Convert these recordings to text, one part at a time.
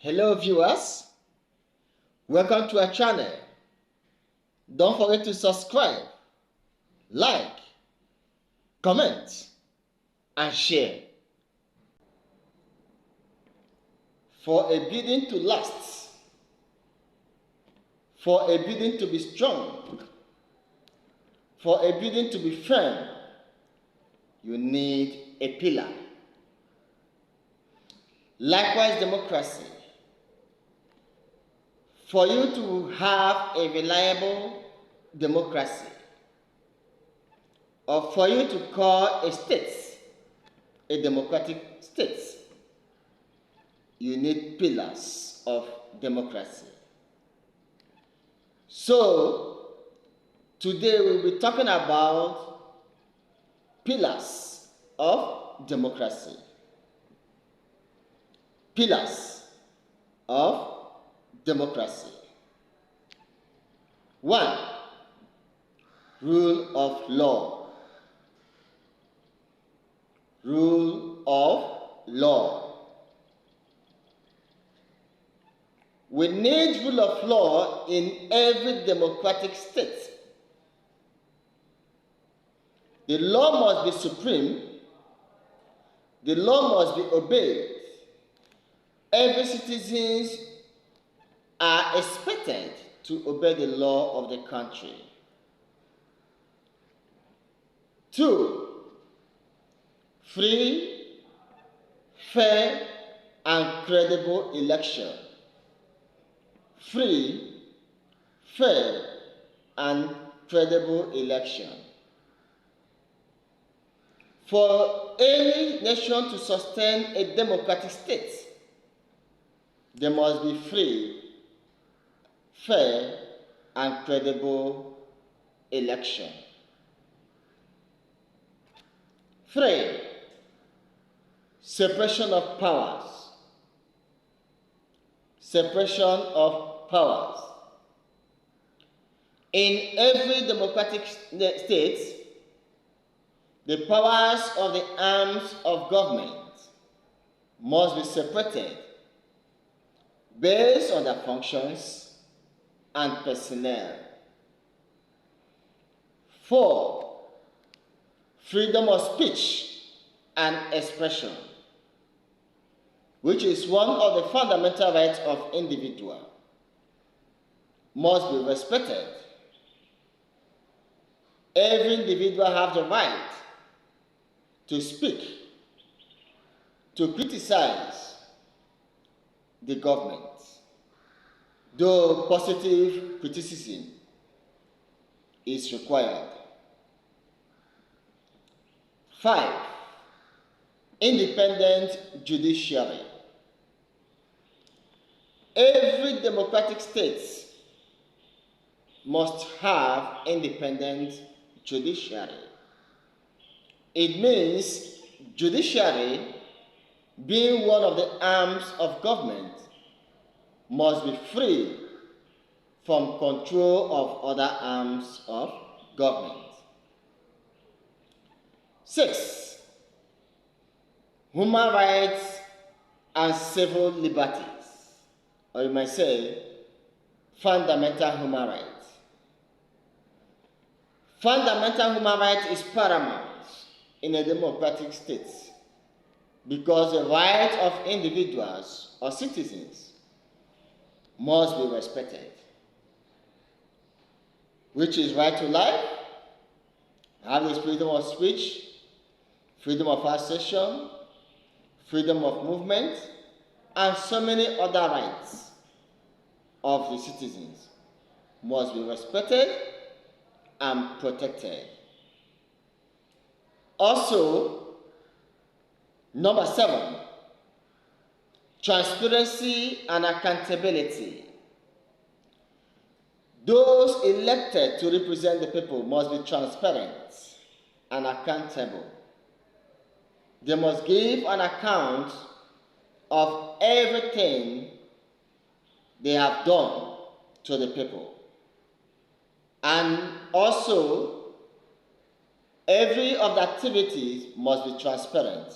Hello viewers, welcome to our channel. Don't forget to subscribe, like, comment and share. For a building to last, for a building to be strong, for a building to be firm, you need a pillar. Likewise, democracy. For you to have a reliable democracy, or for you to call a state a democratic state, you need pillars of democracy. So, today we'll be talking about pillars of democracy. Pillars of democracy. 1. Rule of law. Rule of law. We need rule of law in every democratic state. The law must be supreme. The law must be obeyed. Every citizen are expected to obey the law of the country. 2. Free, fair, and credible election. Free, fair, and credible election. For any nation to sustain a democratic state, there must be free, fair, and credible election. 3. Separation of powers. Separation of powers. In every democratic state, the powers of the arms of government must be separated based on their functions and personnel. 4. Freedom of speech and expression, which is one of the fundamental rights of individual, must be respected. Every individual has the right to speak, to criticize the government, though positive criticism is required. 5. Independent judiciary. Every democratic state must have independent judiciary. It means judiciary, being one of the arms of government, must be free from control of other arms of government. 6. Human rights and civil liberties, or you might say fundamental human rights. Fundamental human rights is paramount in a democratic state because the rights of individuals or citizens must be respected, which is right to life, have the freedom of speech, freedom of association, freedom of movement, and so many other rights of the citizens must be respected and protected. Also, number 7, transparency and accountability. Those elected to represent the people must be transparent and accountable. They must give an account of everything they have done to the people. And also, every of the activities must be transparent,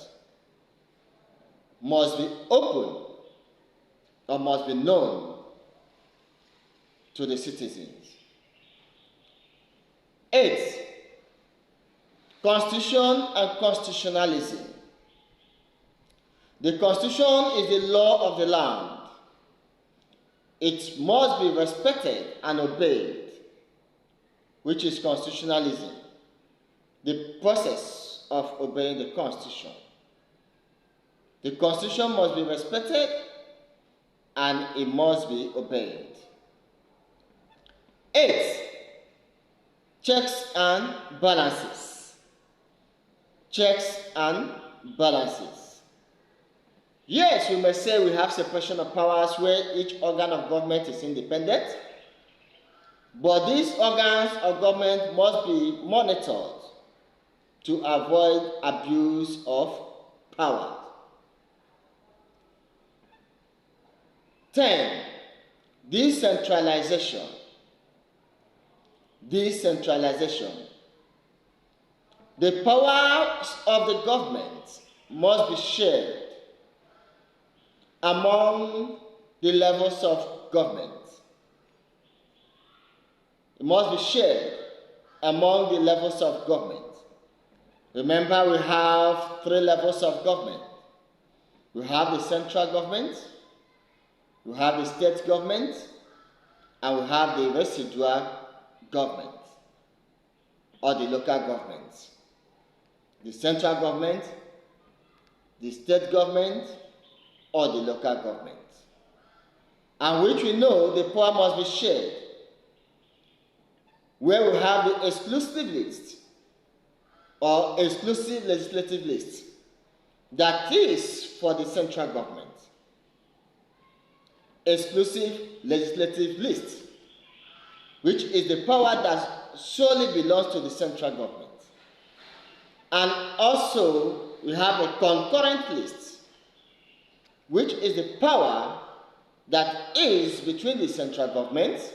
must be open, or must be known to the citizens. 8. Constitution and constitutionalism. The Constitution is the law of the land. It must be respected and obeyed, which is constitutionalism, the process of obeying the Constitution. The Constitution must be respected and it must be obeyed. 8. Checks and balances. Checks and balances. Yes, we may say we have separation of powers where each organ of government is independent, but these organs of government must be monitored to avoid abuse of power. 10. Decentralization. Decentralization. The powers of the government must be shared among the levels of government. It must be shared among the levels of government. Remember, we have 3 levels of government. We have the central government, we have the state government, and we have the residual government or the local government. The central government, the state government, or the local government. And which we know the power must be shared, where we have the exclusive list or exclusive legislative list that is for the central government. Exclusive legislative list, which is the power that solely belongs to the central government. And also we have a concurrent list, which is the power that is between the central government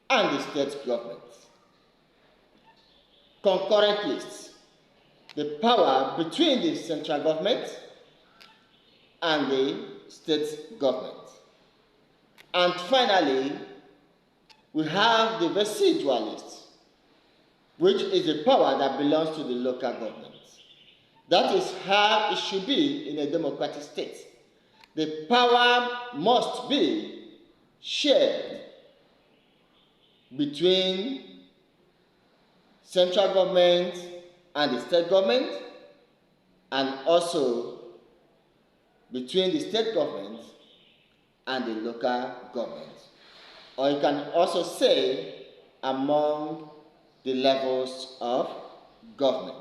and the state government. Concurrent lists, the power between the central government and the state government. And finally, we have the residual list, which is the power that belongs to the local government. That is how it should be in a democratic state. The power must be shared between central government and the state government, and also between the state government and the local government. Or you can also say among the levels of government.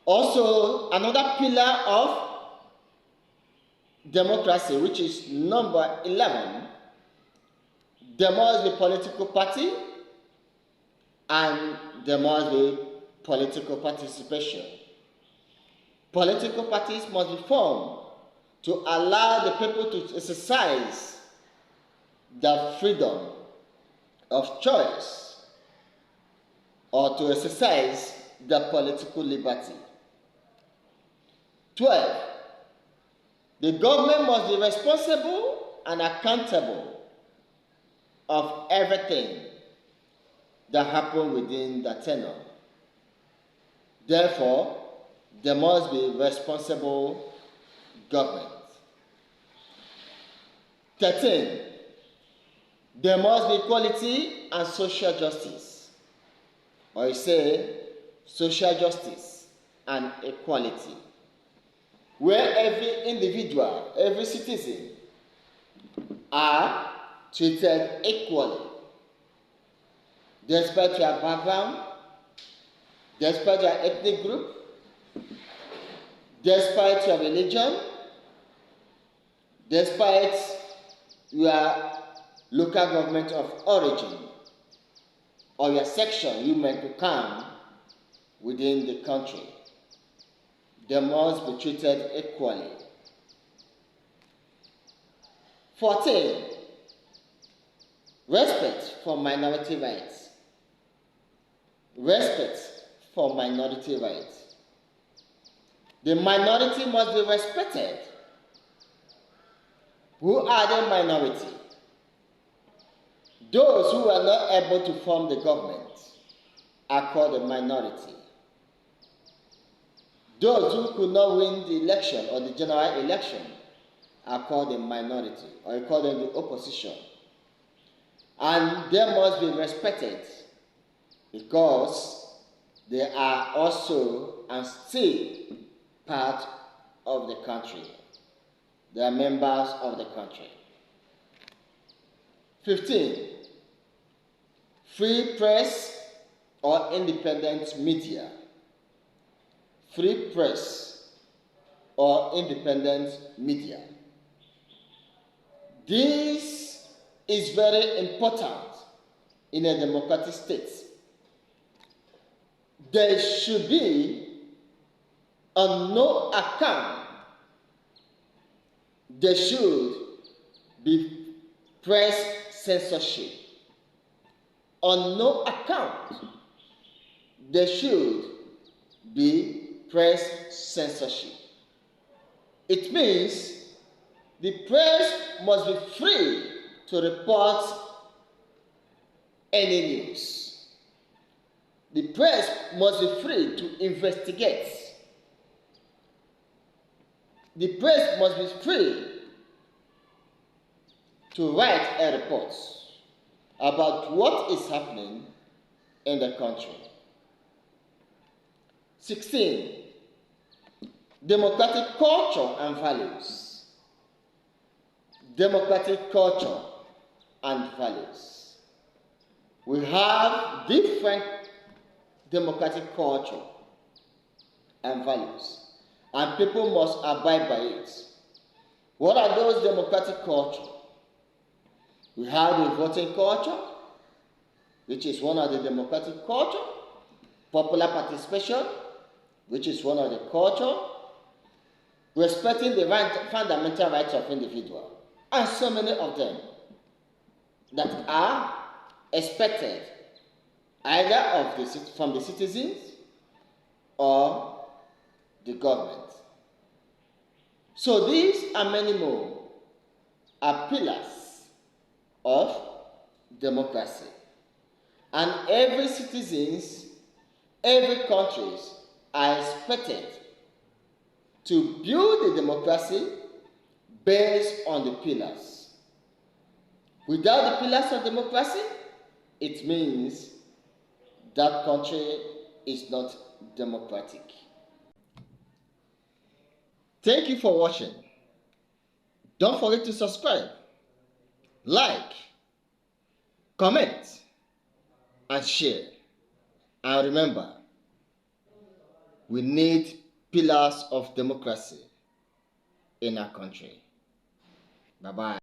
Also, another pillar of democracy, which is number 11, there must be political party and there must be political participation. Political parties must be formed to allow the people to exercise the freedom of choice or to exercise the political liberty. 12. The government must be responsible and accountable of everything that happens within the tenure. Therefore, there must be responsible government. 13. There must be equality and social justice. Or you say social justice and equality, where every individual, every citizen are treated equally, despite your background, despite your ethnic group, despite your religion, despite your local government of origin, or your section you may become within the country. They must be treated equally. 14. Respect for minority rights. Respect for minority rights. The minority must be respected Who are the minority? Those who are not able to form the government are called the minority. Those who could not win the election or the general election are called the minority, or you call them the opposition. And they must be respected because they are also and still part of the country. They are members of the country. 15. Free press or independent media. Free press or independent media. This is very important in a democratic state. There should be on no account there should be press censorship. On no account there should be press censorship. It means the press must be free to report any news. The press must be free to investigate. The press must be free to write a report about what is happening in the country. 16. Democratic culture and values. Democratic culture and values. We have different democratic culture and values, and people must abide by it. What are those democratic culture? We have the voting culture, which is one of the democratic culture. Popular participation, which is one of the culture. Respecting the fundamental rights of individual, and so many of them that are expected either from the citizens or the government. So these and many more are pillars of democracy. And every citizens, every countries are expected to build a democracy based on the pillars. Without the pillars of democracy, it means that country is not democratic. Thank you for watching. Don't forget to subscribe, like, comment, and share. And remember, we need pillars of democracy in our country. Bye-bye.